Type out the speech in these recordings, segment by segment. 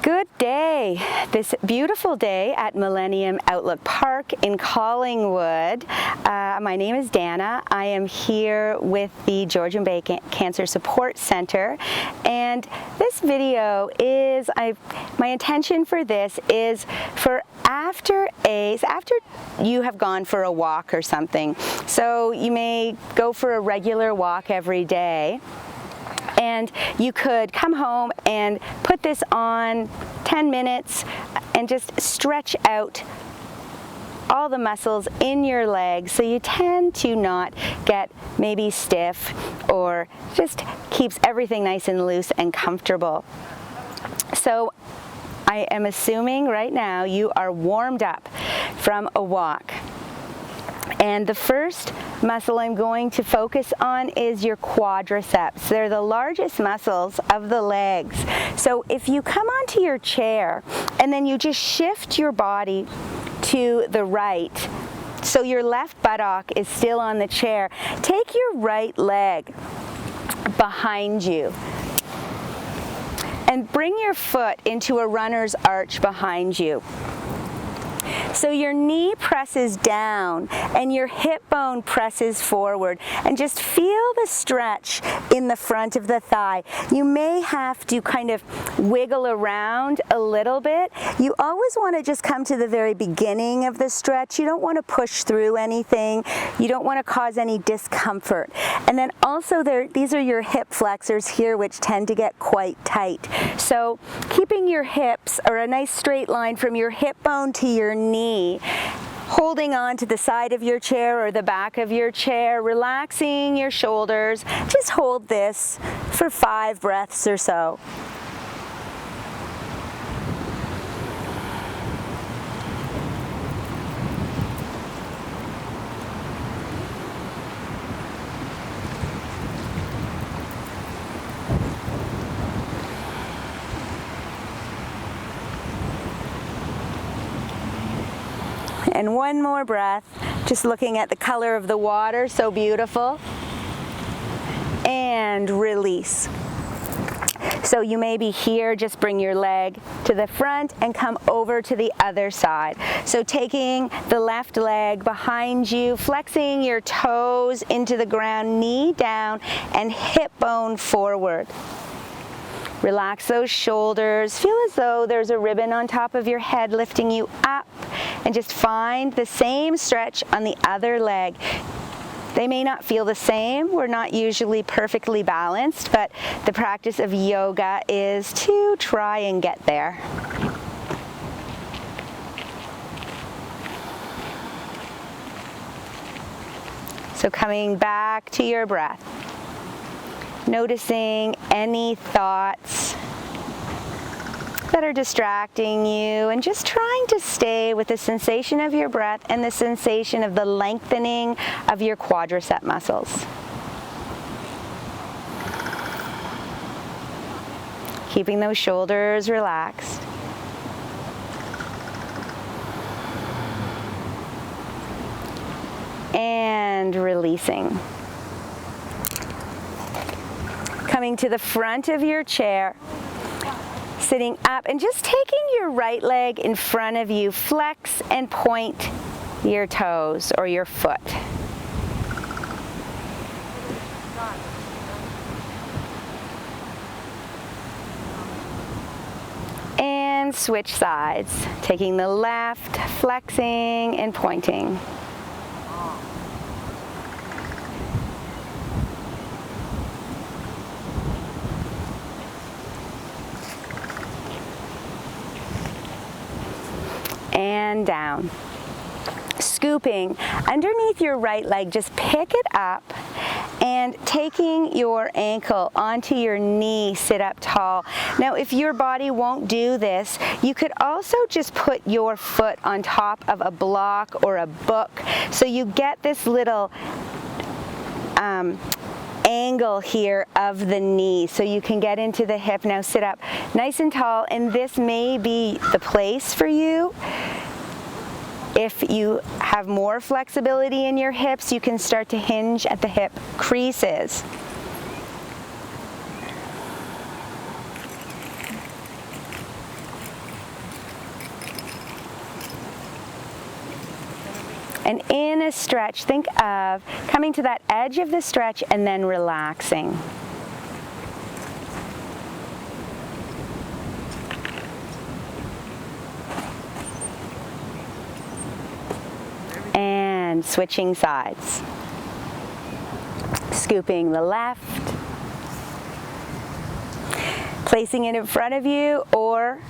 Good day. This beautiful day at Millennium Outlook Park in Collingwood. My name is Dana. I am here with the Georgian Bay Cancer Support Center, and this video is, my intention for this is for after you have gone for a walk or something. So you may go for a regular walk every day, and you could come home and put this on 10 minutes and just stretch out all the muscles in your legs so you tend to not get maybe stiff, or just keeps everything nice and loose and comfortable. So I am assuming right now you are warmed up from a walk. And the first muscle I'm going to focus on is your quadriceps. They're the largest muscles of the legs. So if you come onto your chair and then you just shift your body to the right, so your left buttock is still on the chair, take your right leg behind you and bring your foot into a runner's arch behind you. So your knee presses down and your hip bone presses forward, and just feel the stretch in the front of the thigh. You may have to kind of wiggle around a little bit. You always want to just come to the very beginning of the stretch. You don't want to push through anything. You don't want to cause any discomfort. And then also these are your hip flexors here, which tend to get quite tight. So keeping your hips, or a nice straight line from your hip bone to your knee, holding on to the side of your chair or the back of your chair, relaxing your shoulders. Just hold this for 5 breaths or so. And one more breath, just looking at the color of the water, so beautiful. And release. So you may be here, just bring your leg to the front and come over to the other side. So taking the left leg behind you, flexing your toes into the ground, knee down and hip bone forward. Relax those shoulders. Feel as though there's a ribbon on top of your head lifting you up, and just find the same stretch on the other leg. They may not feel the same. We're not usually perfectly balanced, but the practice of yoga is to try and get there. So coming back to your breath. Noticing any thoughts that are distracting you, and just trying to stay with the sensation of your breath and the sensation of the lengthening of your quadricep muscles. Keeping those shoulders relaxed. And releasing. Coming to the front of your chair, sitting up and just taking your right leg in front of you, flex and point your toes or your foot. And switch sides, taking the left, flexing and pointing. And down. Scooping underneath your right leg, just pick it up and taking your ankle onto your knee, sit up tall. Now, if your body won't do this, you could also just put your foot on top of a block or a book, so you get this little angle here of the knee, so you can get into the hip. Now sit up nice and tall, and this may be the place for you. If you have more flexibility in your hips, you can start to hinge at the hip creases. And in a stretch, think of coming to that edge of the stretch and then relaxing. And switching sides. Scooping the left, placing it in front of you or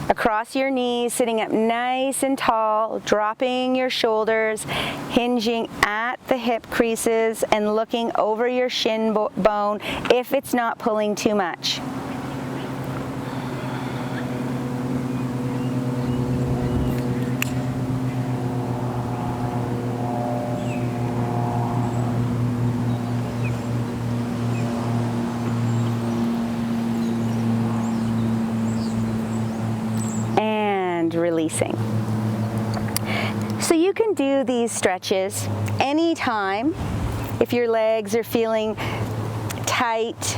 across your knees, sitting up nice and tall, dropping your shoulders, hinging at the hip creases and looking over your shin bone if it's not pulling too much. Releasing. So you can do these stretches anytime if your legs are feeling tight.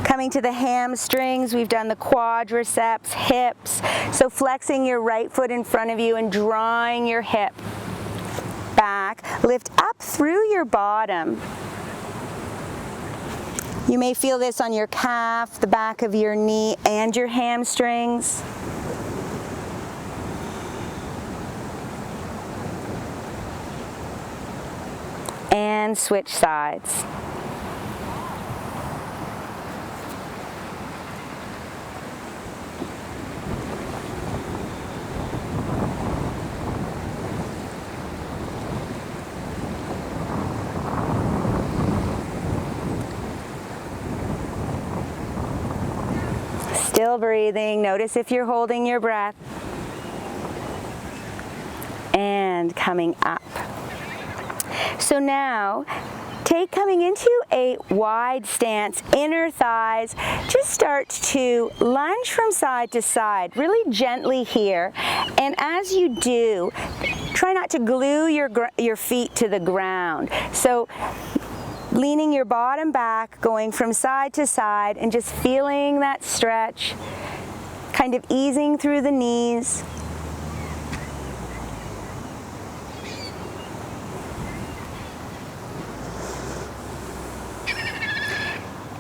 Coming to the hamstrings, we've done the quadriceps, hips. So flexing your right foot in front of you and drawing your hip back. Lift up through your bottom. You may feel this on your calf, the back of your knee, and your hamstrings. And switch sides. Still breathing. Notice if you're holding your breath. And coming up. So now, coming into a wide stance, inner thighs, just start to lunge from side to side, really gently here. And as you do, try not to glue your feet to the ground. So leaning your bottom back, going from side to side, and just feeling that stretch, kind of easing through the knees.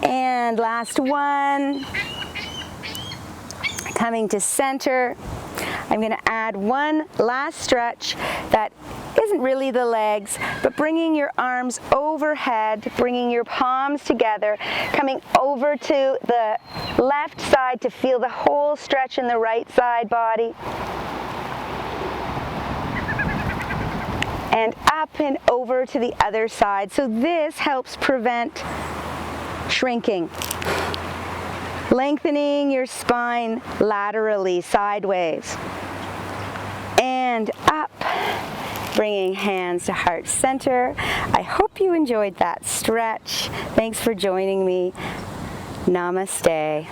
And last one, coming to center. I'm going to add one last stretch that isn't really the legs, but bringing your arms overhead, bringing your palms together, coming over to the left side to feel the whole stretch in the right side body. And up and over to the other side. So this helps prevent shrinking. Lengthening your spine laterally, sideways. And up, bringing hands to heart center. I hope you enjoyed that stretch. Thanks for joining me. Namaste.